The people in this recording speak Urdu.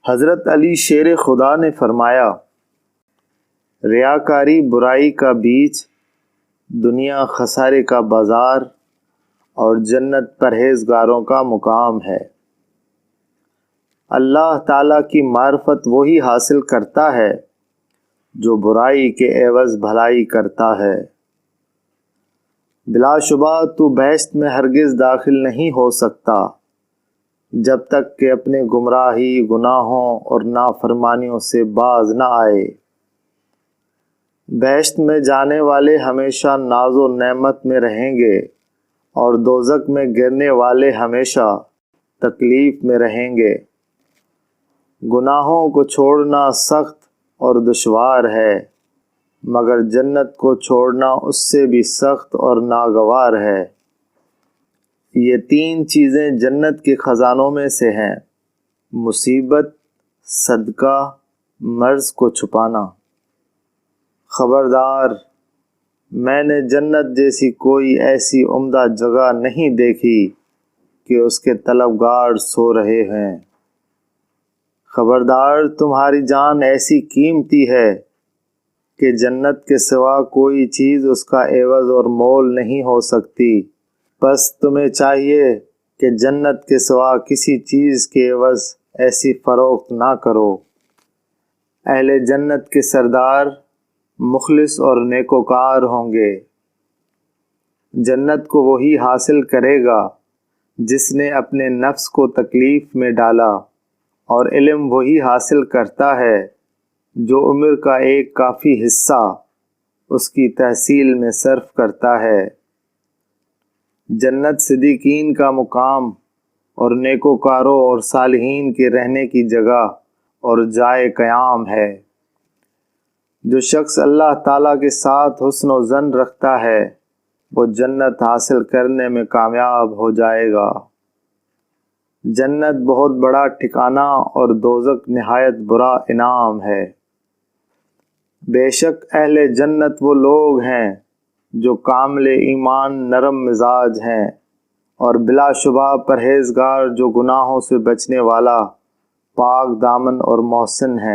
حضرت علی شیر خدا نے فرمایا، ریاکاری برائی کا بیج، دنیا خسارے کا بازار اور جنت پرہیزگاروں کا مقام ہے۔ اللہ تعالیٰ کی معرفت وہی حاصل کرتا ہے جو برائی کے عوض بھلائی کرتا ہے۔ بلا شبہ تو بہشت میں ہرگز داخل نہیں ہو سکتا جب تک کہ اپنے گمراہی، گناہوں اور نافرمانیوں سے باز نہ آئے۔ بہشت میں جانے والے ہمیشہ ناز و نعمت میں رہیں گے اور دوزخ میں گرنے والے ہمیشہ تکلیف میں رہیں گے۔ گناہوں کو چھوڑنا سخت اور دشوار ہے، مگر جنت کو چھوڑنا اس سے بھی سخت اور ناگوار ہے۔ یہ 3 چیزیں جنت کے خزانوں میں سے ہیں: مصیبت، صدقہ، مرض کو چھپانا۔ خبردار، میں نے جنت جیسی کوئی ایسی عمدہ جگہ نہیں دیکھی کہ اس کے طلبگار سو رہے ہیں۔ خبردار، تمہاری جان ایسی قیمتی ہے کہ جنت کے سوا کوئی چیز اس کا عوض اور مول نہیں ہو سکتی، بس تمہیں چاہیے کہ جنت کے سوا کسی چیز کے عوض ایسی فروخت نہ کرو۔ اہل جنت کے سردار مخلص اور نیکوکار ہوں گے۔ جنت کو وہی حاصل کرے گا جس نے اپنے نفس کو تکلیف میں ڈالا، اور علم وہی حاصل کرتا ہے جو عمر کا ایک کافی حصہ اس کی تحصیل میں صرف کرتا ہے۔ جنت صدیقین کا مقام اور نیکوکاروں اور صالحین کے رہنے کی جگہ اور جائے قیام ہے۔ جو شخص اللہ تعالیٰ کے ساتھ حسن و ظن رکھتا ہے وہ جنت حاصل کرنے میں کامیاب ہو جائے گا۔ جنت بہت بڑا ٹھکانہ اور دوزخ نہایت برا انعام ہے۔ بے شک اہل جنت وہ لوگ ہیں جو کامل ایمان، نرم مزاج ہیں، اور بلا شبہ پرہیزگار جو گناہوں سے بچنے والا، پاک دامن اور محسن ہیں۔